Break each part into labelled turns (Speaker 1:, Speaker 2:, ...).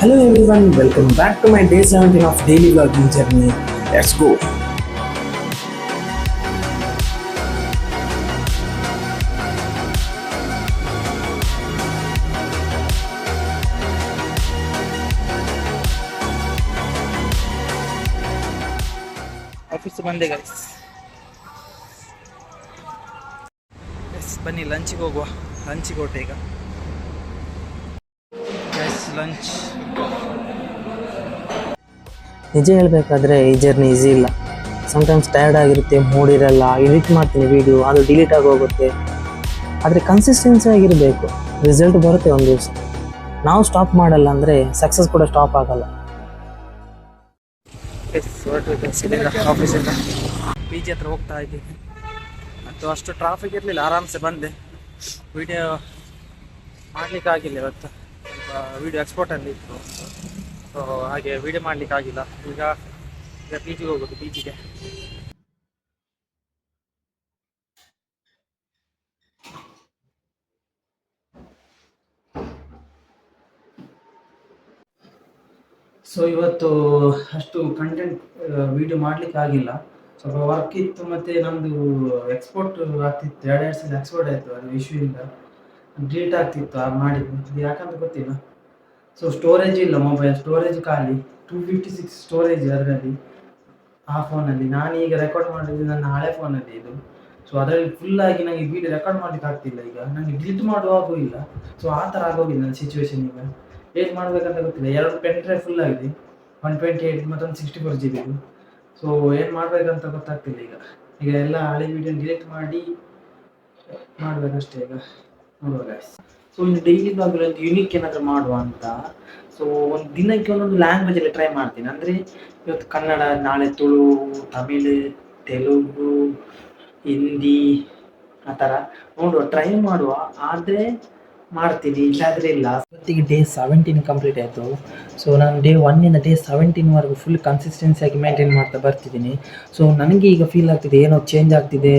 Speaker 1: Hello everyone, welcome back to my day 17 of daily vlogging journey. Let's go.
Speaker 2: Office ಬಂದೆ guys. ಬನ್ನಿ ಲಂಚಿಗೆ ಹೋಗುವ. ಲಂಚಿಗೆ ಹೊರಟೆ ಈಗ ಗೈಸ್. ಲಂಚ್
Speaker 3: ನಿಜ ಹೇಳಬೇಕಾದ್ರೆ ಈ ಜರ್ನಿ ಈಸಿ ಇಲ್ಲ. ಸಮ್ಟೈಮ್ಸ್ ಟಯರ್ಡ್ ಆಗಿರುತ್ತೆ, ಮೂಡಿರಲ್ಲ, ಎಡಿಟ್ ಮಾಡ್ತೀನಿ ವೀಡಿಯೋ, ಅದು ಡಿಲೀಟ್ ಆಗಿ ಹೋಗುತ್ತೆ. ಆದರೆ ಕನ್ಸಿಸ್ಟೆನ್ಸಿ ಆಗಿರಬೇಕು, ರಿಸಲ್ಟ್ ಬರುತ್ತೆ ಒಂದು ದಿವಸ. ನಾವು ಸ್ಟಾಪ್ ಮಾಡಲ್ಲ ಅಂದರೆ ಸಕ್ಸಸ್ ಕೂಡ ಸ್ಟಾಪ್ ಆಗಲ್ಲ.
Speaker 2: ಆಫೀಸಿಂದ ಪಿ ಜಿ ಹತ್ರ ಹೋಗ್ತಾ ಇದ್ದೀನಿ. ಮತ್ತು ಅಷ್ಟು ಟ್ರಾಫಿಕ್ ಇರಲಿಲ್ಲ, ಆರಾಮ್ಸೆ ಬಂದೆ. ವಿಡಿಯೋ ಮಾಡಲಿಕ್ಕೆ ಆಗಿಲ್ಲ ಇವತ್ತು, ವಿಡಿಯೋ ಎಕ್ಸ್ಪೋರ್ಟಲ್ಲಿ ಇತ್ತು. ಸೊ ಹಾಗೆ ವಿಡಿಯೋ ಮಾಡಲಿಕ್ಕೆ ಆಗಿಲ್ಲ. ಈಗ ಪಿ ಜಿಗೆ ಹೋಗೋದು. ಪಿ ಜಿಗೆ ಸೊ ಇವತ್ತು ಅಷ್ಟು ಕಂಟೆಂಟ್ ವಿಡಿಯೋ ಮಾಡಲಿಕ್ಕೆ ಆಗಿಲ್ಲ. ಸ್ವಲ್ಪ ವರ್ಕ್ ಇತ್ತು, ಮತ್ತು ನಮ್ಮದು ಎಕ್ಸ್ಪೋರ್ಟ್ ಆಗ್ತಿತ್ತು. ಎರಡು ಸಲ ಎಕ್ಸ್ಪೋರ್ಟ್ ಆಯಿತು, ಅದು ಇಶ್ಯೂಯಿಂದ ಡಿಲೀಟ್ ಆಗ್ತಿತ್ತು. ಅದು ಮಾಡಿದ್ದು ಅದು ಯಾಕಂತ ಗೊತ್ತಿಲ್ಲ. ಸೊ ಸ್ಟೋರೇಜ್ ಇಲ್ಲ, ಮೊಬೈಲ್ ಸ್ಟೋರೇಜ್ ಖಾಲಿ. 256 ಸ್ಟೋರೇಜ್ ಅದರಲ್ಲಿ, ಆ ಫೋನಲ್ಲಿ. ನಾನು ಈಗ ರೆಕಾರ್ಡ್ ಮಾಡಿದ್ದು ನನ್ನ ಹಳೆ ಫೋನಲ್ಲಿ ಇದು. ಸೊ ಅದರಲ್ಲಿ ಫುಲ್ಲಾಗಿ ನನಗೆ ವಿಡಿಯೋ ರೆಕಾರ್ಡ್ ಮಾಡಲಿಕ್ಕೆ ಆಗ್ತಿಲ್ಲ. ಈಗ ನನಗೆ ಡಿಲೀಟ್ ಮಾಡುವಾಗೂ ಇಲ್ಲ. ಸೊ ಆ ಥರ ಆಗೋಗಿದೆ ನನ್ನ ಸಿಚುವೇಶನ್. ಈಗ ಏನು ಮಾಡಬೇಕಂತ ಗೊತ್ತಿಲ್ಲ. 2 ಪೆನ್ ಡ್ರೈವ್ ಫುಲ್ ಆಗಿದೆ, 128 ಮತ್ತೊಂದು 64 GB. ಸೊ ಏನು ಮಾಡಬೇಕಂತ ಗೊತ್ತಾಗ್ತಿಲ್ಲ ಈಗ. ಈಗ ಎಲ್ಲ ಹಳೆ ವಿಡಿಯೋ ಡಿಲೀಟ್ ಮಾಡಿ ಮಾಡಬೇಕಷ್ಟೇ. ಈಗ ನೋಡುವ ಗೈಸ್. ಸೊ ಇನ್ನು ಡೈಲಿ ಬ್ಲಾಗಲ್ಲಿ ಒಂದು ಯುನಿಕ್ ಏನಾದರೂ ಮಾಡುವ ಅಂತ. ಸೊ ಒಂದು ದಿನಕ್ಕೆ ಒಂದೊಂದು ಲ್ಯಾಂಗ್ವೇಜಲ್ಲಿ ಟ್ರೈ ಮಾಡ್ತೀನಿ. ಅಂದರೆ ಇವತ್ತು ಕನ್ನಡ, ನಾಳೆ ತುಳು, ತಮಿಳ್, ತೆಲುಗು, ಹಿಂದಿ, ಆ ಥರ ನೋಡುವ, ಟ್ರೈ ಮಾಡುವ. ಆದರೆ ಮಾಡ್ತೀನಿ, ಇಲ್ಲಾದರೆ ಇಲ್ಲ. ಇವತ್ತಿಗೆ ಡೇ 17 ಕಂಪ್ಲೀಟ್ ಆಯಿತು. ಸೊ ನಾನು ಡೇ 1ಇಂದ ಡೇ 17ವರೆಗೂ ಫುಲ್ ಕನ್ಸಿಸ್ಟೆನ್ಸಿಯಾಗಿ ಮೇಂಟೈನ್ ಮಾಡ್ತಾ ಬರ್ತಿದ್ದೀನಿ. ಸೊ ನನಗೆ ಈಗ ಫೀಲ್ ಆಗ್ತಿದೆ, ಏನೋ ಚೇಂಜ್ ಆಗ್ತಿದೆ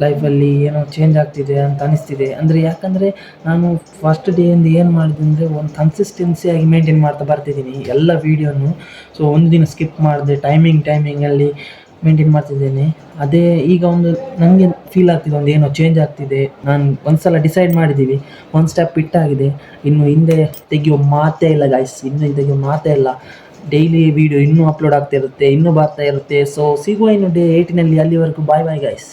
Speaker 2: ಲೈಫಲ್ಲಿ, ಏನೋ ಚೇಂಜ್ ಆಗ್ತಿದೆ ಅಂತ ಅನಿಸ್ತಿದೆ. ಅಂದರೆ ಯಾಕಂದರೆ ನಾನು ಫಸ್ಟ್ ಡೇಯಿಂದ ಏನು ಮಾಡಿದೆ ಅಂದರೆ ಒಂದು ಕನ್ಸಿಸ್ಟೆನ್ಸಿಯಾಗಿ ಮೇಂಟೈನ್ ಮಾಡ್ತಾ ಬರ್ತಿದ್ದೀನಿ ಎಲ್ಲ ವೀಡಿಯೋನು. ಸೊ ಒಂದು ದಿನ ಸ್ಕಿಪ್ ಮಾಡಿದೆ, ಟೈಮಿಂಗಲ್ಲಿ ಮೇಂಟೈನ್ ಮಾಡ್ತಿದ್ದೇನೆ. ಅದೇ ಈಗ ಒಂದು ನನಗೆ ಫೀಲ್ ಆಗ್ತಿದೆ, ಒಂದು ಏನೋ ಚೇಂಜ್ ಆಗ್ತಿದೆ. ನಾನು ಒಂದು ಸಲ ಡಿಸೈಡ್ ಮಾಡಿದ್ದೀವಿ, ಒಂದು ಸ್ಟೆಪ್ ಇಟ್ಟಾಗಿದೆ. ಇನ್ನು ಹಿಂದೆ ತೆಗೆಯೋ ಮಾತೇ ಇಲ್ಲ ಗೈಸ್, ಇನ್ನು ತೆಗೆಯೋ ಮಾತೇ ಇಲ್ಲ. ಡೈಲಿ ವೀಡಿಯೋ ಇನ್ನೂ ಅಪ್ಲೋಡ್ ಆಗ್ತಾ ಇರುತ್ತೆ, ಇನ್ನೂ ಬರ್ತಾ ಇರುತ್ತೆ. ಸೊ ಸಿಗುವ ಇನ್ನು ಡೇ 18ನಲ್ಲಿ. ಅಲ್ಲಿವರೆಗೂ ಬಾಯ್ ಗೈಸ್.